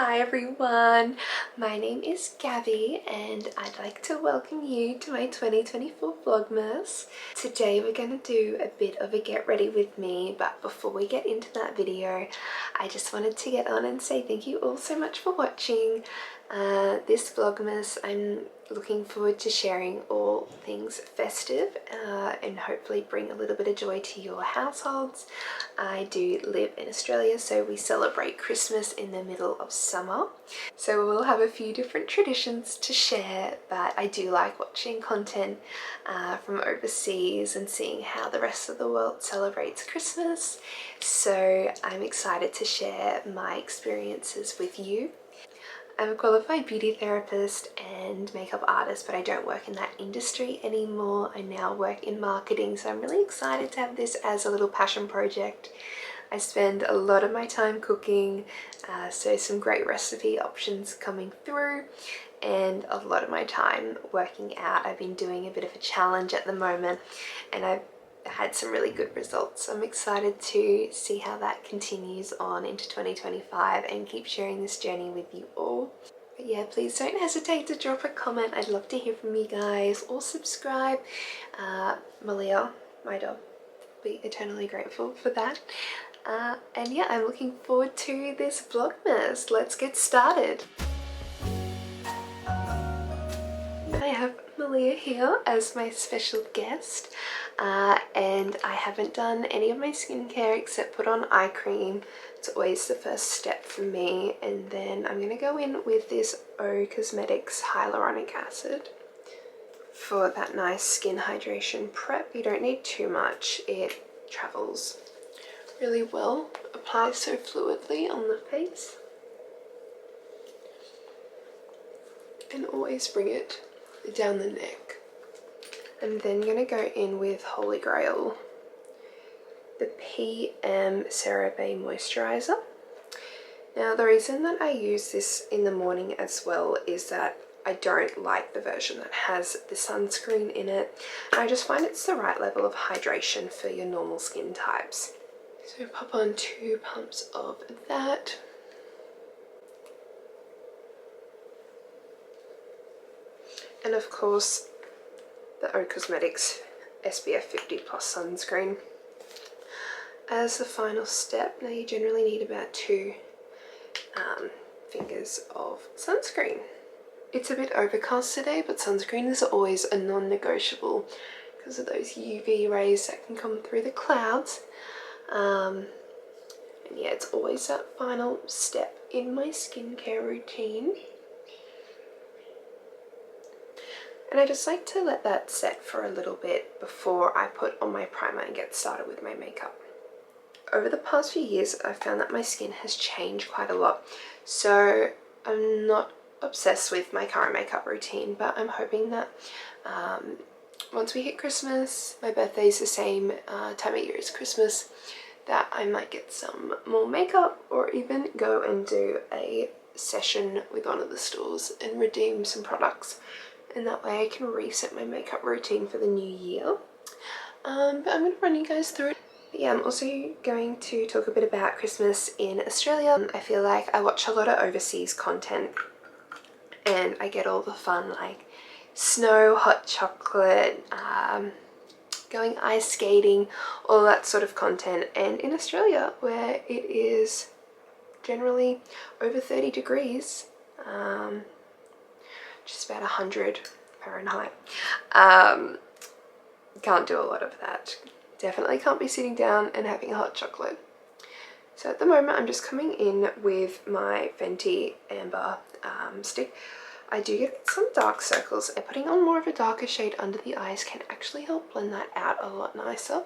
Hi everyone, my name is Gabby and I'd like to welcome you to my 2024 Vlogmas. Today we're going to do a bit of a get ready with me, but before we get into that video, I just wanted to get on and say thank you all so much for watching this Vlogmas. I'm looking forward to sharing all things festive and hopefully bring a little bit of joy to your households. I do live in Australia, so we celebrate Christmas in the middle of summer. So we'll have a few different traditions to share, but I do like watching content from overseas and seeing how the rest of the world celebrates Christmas. So I'm excited to share my experiences with you. I'm a qualified beauty therapist and makeup artist, but I don't work in that industry anymore. I now work in marketing, so I'm really excited to have this as a little passion project. I spend a lot of my time cooking, so some great recipe options coming through, and a lot of my time working out. I've been doing a bit of a challenge at the moment and I've had some really good results. So I'm excited to see how that continues on into 2025 and keep sharing this journey with you all. But yeah, please don't hesitate to drop a comment. I'd love to hear from you guys, or subscribe. Malia, my dog, be eternally grateful for that. And yeah, I'm looking forward to this Vlogmas. Let's get started. I have Malia here as my special guest, and I haven't done any of my skincare except put on eye cream. It's always the first step for me, and then I'm going to go in with this O Cosmetics hyaluronic acid for that nice skin hydration prep. You don't need too much, it travels really well, applies so fluidly on the face, and always bring it down the neck. I'm then going to go in with Holy Grail, the PM CeraVe moisturizer. Now the reason that I use this in the morning as well is that I don't like the version that has the sunscreen in it. I just find it's the right level of hydration for your normal skin types. So pop on 2 pumps of that. And of course, the O Cosmetics SPF 50+ sunscreen as the final step. Now you generally need about 2 fingers of sunscreen. It's a bit overcast today, but sunscreen is always a non-negotiable because of those UV rays that can come through the clouds. And yeah, it's always that final step in my skincare routine. And I just like to let that set for a little bit before I put on my primer and get started with my makeup. Over the past few years, I've found that my skin has changed quite a lot. So I'm not obsessed with my current makeup routine, but I'm hoping that once we hit Christmas, my birthday's the same time of year as Christmas, that I might get some more makeup or even go and do a session with one of the stores and redeem some products. And that way I can reset my makeup routine for the new year. But I'm going to run you guys through it. But yeah, I'm also going to talk a bit about Christmas in Australia. I feel like I watch a lot of overseas content and I get all the fun like snow, hot chocolate, going ice skating, all that sort of content. And in Australia, where it is generally over 30 degrees, just about 100 Fahrenheit. Can't do a lot of that. Definitely can't be sitting down and having a hot chocolate. So at the moment I'm just coming in with my Fenty Amber stick. I do get some dark circles, and putting on more of a darker shade under the eyes can actually help blend that out a lot nicer.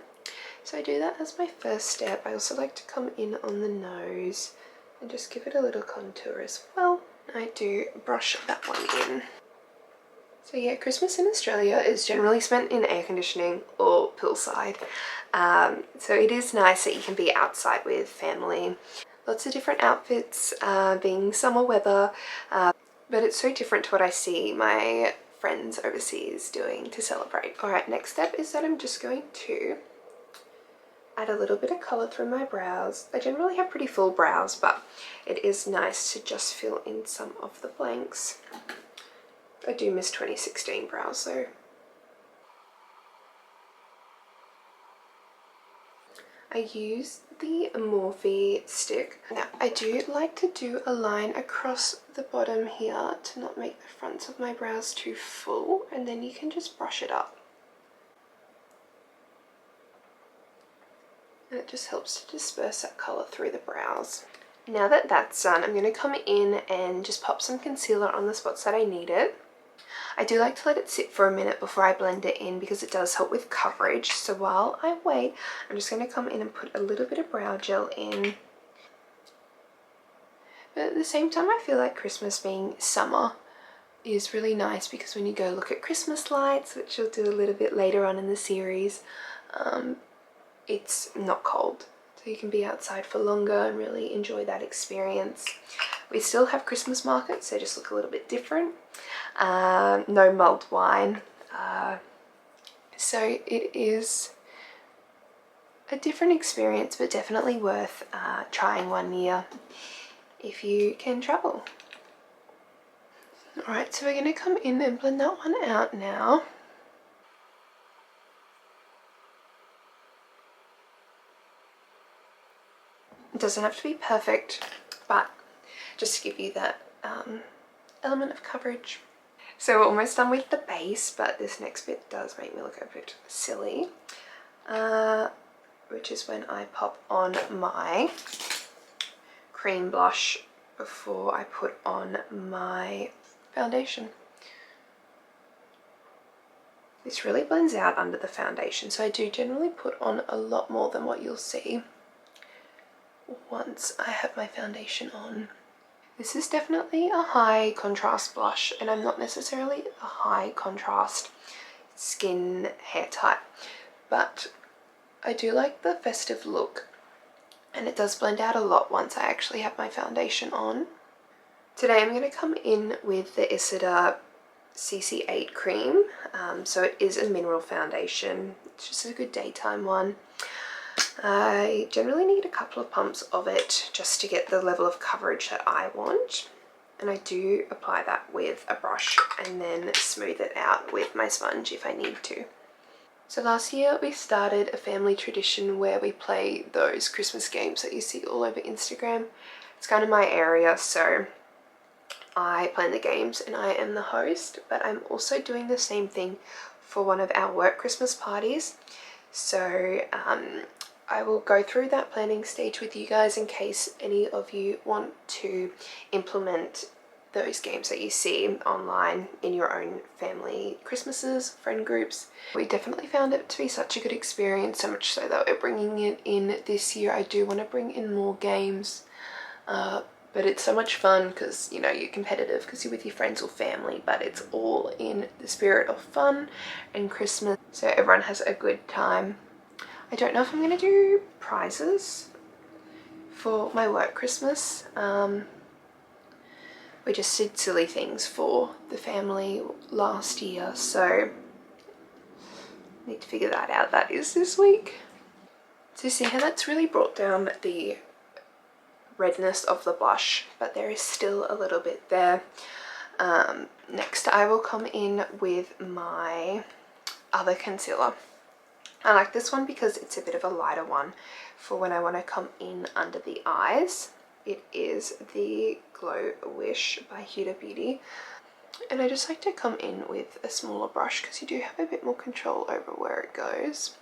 So I do that as my first step. I also like to come in on the nose and just give it a little contour as well. I do brush that one in. So yeah, Christmas in Australia is generally spent in air conditioning or poolside. So it is nice that you can be outside with family. Lots of different outfits, being summer weather, but it's so different to what I see my friends overseas doing to celebrate. Alright, next step is that I'm just going to add a little bit of colour through my brows. I generally have pretty full brows, but it is nice to just fill in some of the blanks. I do miss 2016 brows though. I use the Morphe stick. Now I do like to do a line across the bottom here to not make the fronts of my brows too full, and then you can just brush it up. And it just helps to disperse that colour through the brows. Now that that's done, I'm going to come in and just pop some concealer on the spots that I need it. I do like to let it sit for a minute before I blend it in because it does help with coverage. So while I wait, I'm just going to come in and put a little bit of brow gel in. But at the same time, I feel like Christmas being summer is really nice because when you go look at Christmas lights, which I'll do a little bit later on in the series, it's not cold. So you can be outside for longer and really enjoy that experience. We still have Christmas markets, they just look a little bit different. No mulled wine. So it is a different experience, but definitely worth trying one year if you can travel. Alright, so we're going to come in and blend that one out now. It doesn't have to be perfect, but just to give you that element of coverage. So we're almost done with the base, but this next bit does make me look a bit silly, which is when I pop on my cream blush before I put on my foundation. This really blends out under the foundation, so I do generally put on a lot more than what you'll see once I have my foundation on. This is definitely a high contrast blush, and I'm not necessarily a high contrast skin hair type, but I do like the festive look, and it does blend out a lot once I actually have my foundation on. Today I'm going to come in with the Isida CC8 cream, so it is a mineral foundation. It's just a good daytime one. I generally need a couple of pumps of it just to get the level of coverage that I want, and I do apply that with a brush and then smooth it out with my sponge if I need to. So last year we started a family tradition where we play those Christmas games that you see all over Instagram. It's kind of my area, so I plan the games and I am the host, but I'm also doing the same thing for one of our work Christmas parties. So I will go through that planning stage with you guys in case any of you want to implement those games that you see online in your own family Christmases, friend groups. We definitely found it to be such a good experience, so much so that we're bringing it in this year. I do want to bring in more games, but it's so much fun because, you know, you're competitive because you're with your friends or family, but it's all in the spirit of fun and Christmas, so everyone has a good time. I don't know if I'm going to do prizes for my work Christmas. We just did silly things for the family last year, so need to figure that out. That is this week. So see how that's really brought down the redness of the blush, but there is still a little bit there. Next I will come in with my other concealer. I like this one because it's a bit of a lighter one for when I want to come in under the eyes. It is the Glow Wish by Huda Beauty, and I just like to come in with a smaller brush because you do have a bit more control over where it goes,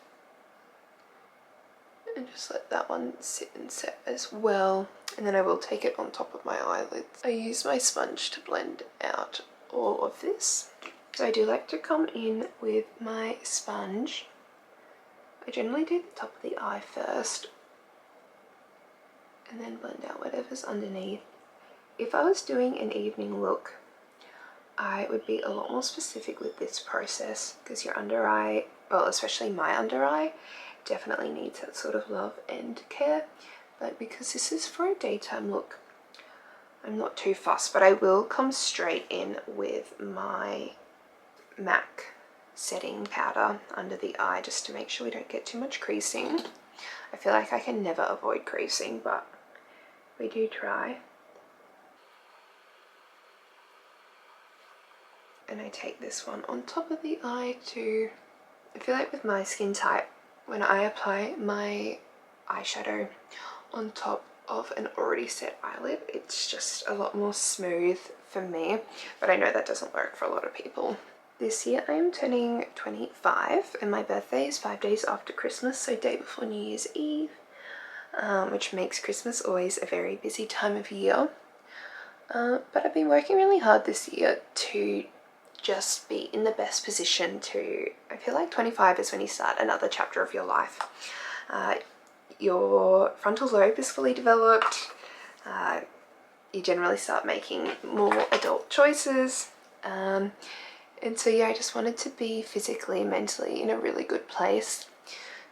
and just let that one sit and set as well, and then I will take it on top of my eyelids. I use my sponge to blend out all of this. So I do like to come in with my sponge. I generally do the top of the eye first and then blend out whatever's underneath. If I was doing an evening look, I would be a lot more specific with this process because your under eye, well, especially my under eye, definitely needs that sort of love and care. But because this is for a daytime look, I'm not too fussed, but I will come straight in with my MAC setting powder under the eye just to make sure we don't get too much creasing. I feel like I can never avoid creasing, but we do try. And I take this one on top of the eye too. I feel like with my skin type, when I apply my eyeshadow on top of an already set eyelid, it's just a lot more smooth for me, but I know that doesn't work for a lot of people. This year I am turning 25 and my birthday is 5 days after Christmas, so day before New Year's Eve, which makes Christmas always a very busy time of year. But I've been working really hard this year to just be in the best position to, I feel like 25 is when you start another chapter of your life. Your frontal lobe is fully developed, you generally start making more adult choices, and so yeah, I just wanted to be physically and mentally in a really good place.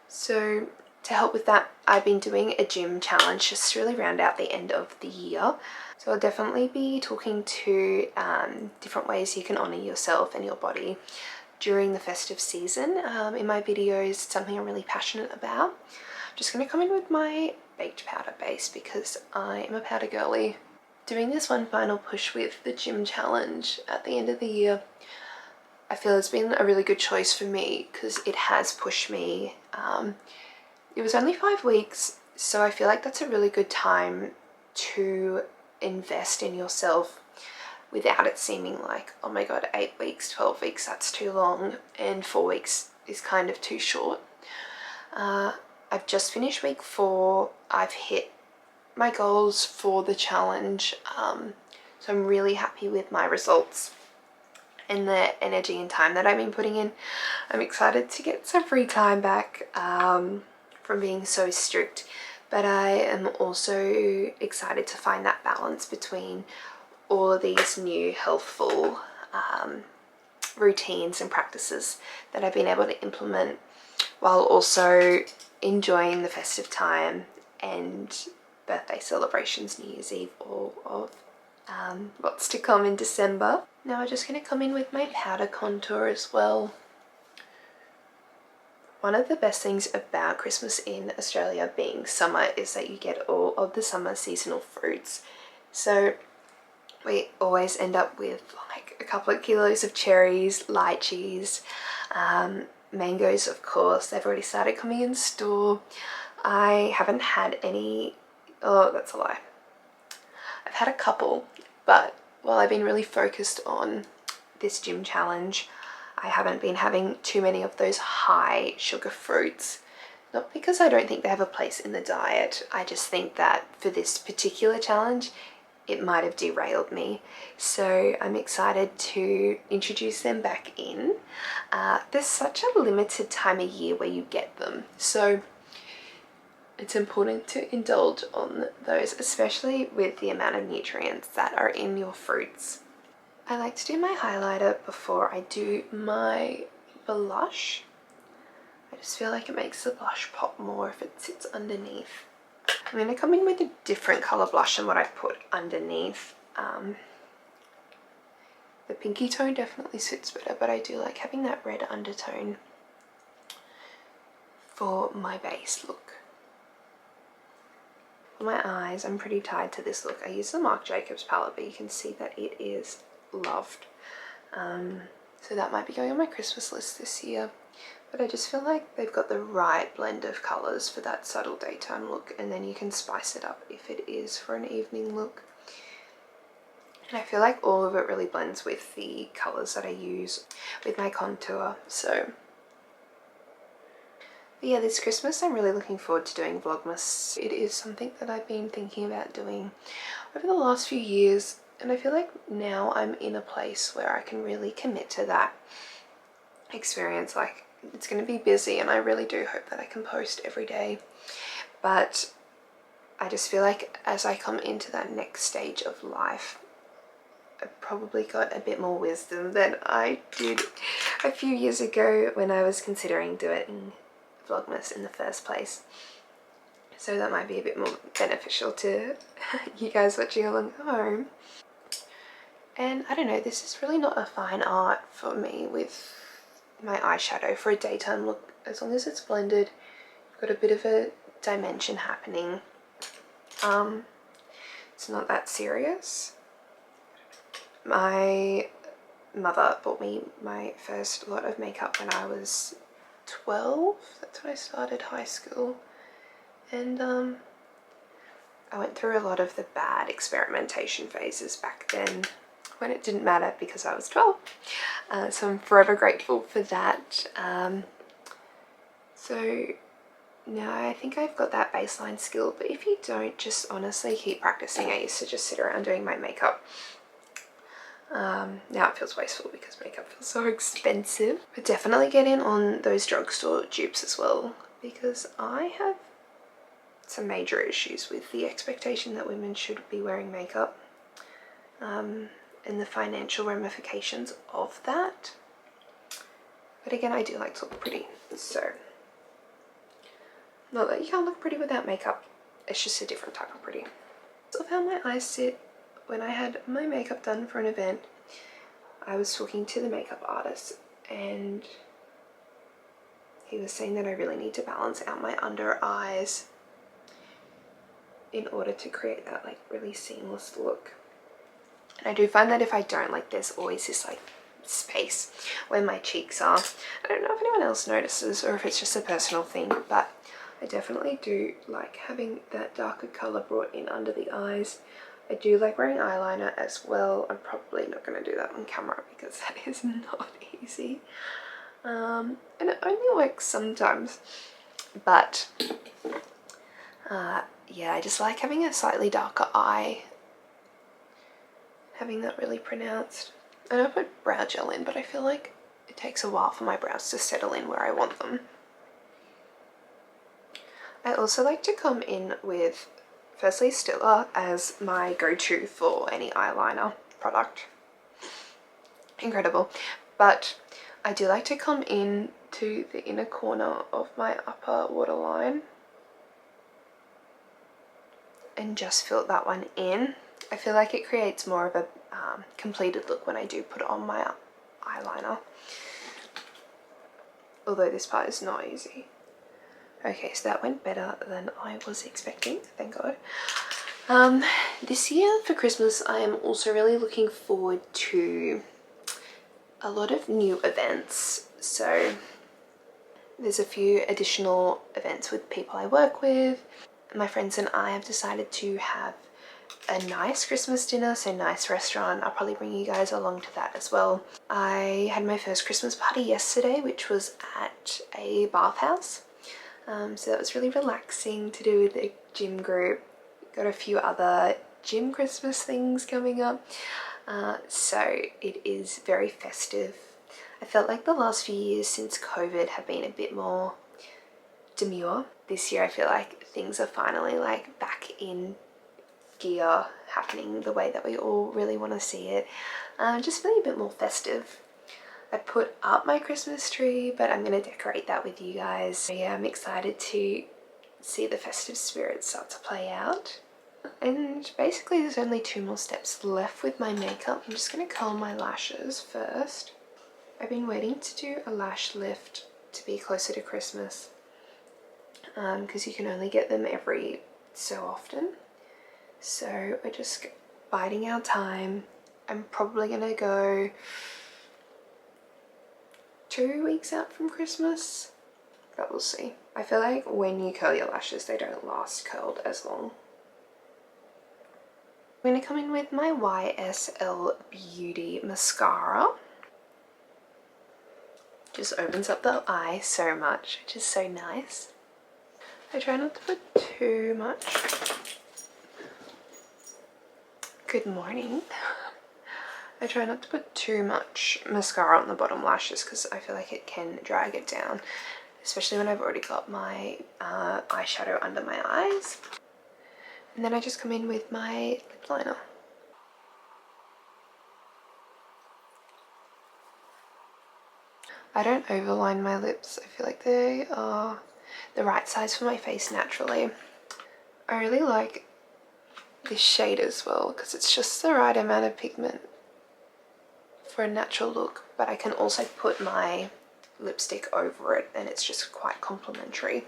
So to help with that, I've been doing a gym challenge just to really round out the end of the year. So I'll definitely be talking to different ways you can honour yourself and your body during the festive season. In my videos, it's something I'm really passionate about. I'm just going to come in with my baked powder base because I am a powder girly. Doing this one final push with the gym challenge at the end of the year, I feel it's been a really good choice for me because it has pushed me. It was only 5 weeks, so I feel like that's a really good time to invest in yourself without it seeming like, oh my god, 8 weeks, 12 weeks, that's too long, and 4 weeks is kind of too short. I've just finished week 4. I've hit my goals for the challenge, so I'm really happy with my results and the energy and time that I've been putting in. I'm excited to get some free time back from being so strict, but I am also excited to find that balance between all of these new healthful routines and practices that I've been able to implement while also enjoying the festive time and birthday celebrations, New Year's Eve, all of what's to come in December. Now I'm just going to come in with my powder contour as well. One of the best things about Christmas in Australia being summer is that you get all of the summer seasonal fruits. So we always end up with like a couple of kilos of cherries, lychees, mangoes of course. They've already started coming in store. I haven't had any, oh that's a lie. I've had a couple, but while I've been really focused on this gym challenge, I haven't been having too many of those high sugar fruits. Not because I don't think they have a place in the diet, I just think that for this particular challenge, it might have derailed me. So I'm excited to introduce them back in. There's such a limited time of year where you get them, so it's important to indulge on those, especially with the amount of nutrients that are in your fruits. I like to do my highlighter before I do my blush. I just feel like it makes the blush pop more if it sits underneath. I'm going to come in with a different colour blush than what I put underneath. The pinky tone definitely suits better, but I do like having that red undertone for my base look. For my eyes, I'm pretty tied to this look. I use the Marc Jacobs palette, but you can see that it is loved. So that might be going on my Christmas list this year. But I just feel like they've got the right blend of colours for that subtle daytime look, and then you can spice it up if it is for an evening look. And I feel like all of it really blends with the colours that I use with my contour. So but yeah, this Christmas I'm really looking forward to doing Vlogmas. It is something that I've been thinking about doing over the last few years, and I feel like now I'm in a place where I can really commit to that experience. Like, it's going to be busy and I really do hope that I can post every day, but I just feel like as I come into that next stage of life, I've probably got a bit more wisdom than I did a few years ago when I was considering doing Vlogmas in the first place. So that might be a bit more beneficial to you guys watching along at home. And I don't know, this is really not a fine art for me with my eyeshadow for a daytime look. As long as it's blended, got a bit of a dimension happening. It's not that serious. My mother bought me my first lot of makeup when I was 12. That's when I started high school. And I went through a lot of the bad experimentation phases back then when it didn't matter because I was 12. So I'm forever grateful for that. So now I think I've got that baseline skill, but if you don't, just honestly keep practicing. I used to just sit around doing my makeup. Now it feels wasteful because makeup feels so expensive. But definitely get in on those drugstore dupes as well, because I have some major issues with the expectation that women should be wearing makeup, and the financial ramifications of that. But again, I do like to look pretty, so not that you can't look pretty without makeup, it's just a different type of pretty. So how my eyes sit. When I had my makeup done for an event, I was talking to the makeup artist and he was saying that I really need to balance out my under eyes in order to create that like really seamless look. And I do find that if I don't, like there's always this like space where my cheeks are. I don't know if anyone else notices or if it's just a personal thing, but I definitely do like having that darker colour brought in under the eyes. I do like wearing eyeliner as well. I'm probably not going to do that on camera because that is not easy. And it only works sometimes. But yeah, I just like having a slightly darker eye. Having that really pronounced. And I put brow gel in, but I feel like it takes a while for my brows to settle in where I want them. I also like to come in with firstly Stila as my go-to for any eyeliner product. Incredible. But I do like to come in to the inner corner of my upper waterline and just fill that one in. I feel like it creates more of a completed look when I do put on my eyeliner. Although this part is not easy. Okay, so that went better than I was expecting, thank God. This year for Christmas, I am also really looking forward to a lot of new events. So there's a few additional events with people I work with. My friends and I have decided to have a nice Christmas dinner, so nice restaurant. I'll probably bring you guys along to that as well. I had my first Christmas party yesterday, which was at a bathhouse. So that was really relaxing to do with a gym group. Got a few other gym Christmas things coming up. So it is very festive. I felt like the last few years since COVID have been a bit more demure. This year I feel like things are finally like back in gear, happening the way that we all really want to see it. Just feeling a bit more festive. I put up my Christmas tree, but I'm going to decorate that with you guys. So yeah, I'm excited to see the festive spirit start to play out. And basically there's only 2 more steps left with my makeup. I'm just going to curl my lashes first. I've been waiting to do a lash lift to be closer to Christmas because you can only get them every so often. So we're just biding our time. I'm probably going to go 2 weeks out from Christmas, but we'll see. I feel like when you curl your lashes, they don't last curled as long. I'm going to come in with my YSL Beauty mascara. Just opens up the eye so much, which is so nice. I try not to put too much. Good morning. I try not to put too much mascara on the bottom lashes because I feel like it can drag it down, especially when I've already got my eyeshadow under my eyes. And then I just come in with my lip liner. I don't overline my lips. I feel like they are the right size for my face naturally. I really like this shade as well because it's just the right amount of pigment for a natural look, but I can also put my lipstick over it and it's just quite complimentary.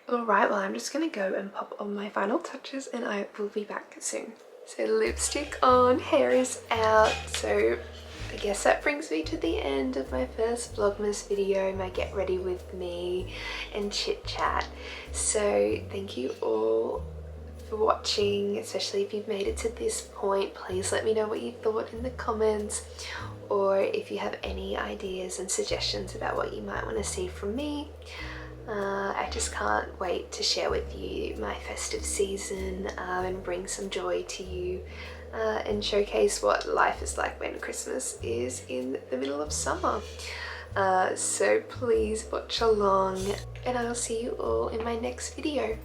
Alright, well I'm just gonna go and pop on my final touches and I will be back soon. So lipstick on, hair is out, so I guess that brings me to the end of my first Vlogmas video, my get ready with me and chit chat. So thank you all for watching, especially if you've made it to this point. Please let me know what you thought in the comments, or if you have any ideas and suggestions about what you might want to see from me. I just can't wait to share with you my festive season and bring some joy to you and showcase what life is like when Christmas is in the middle of summer. So please watch along and I'll see you all in my next video.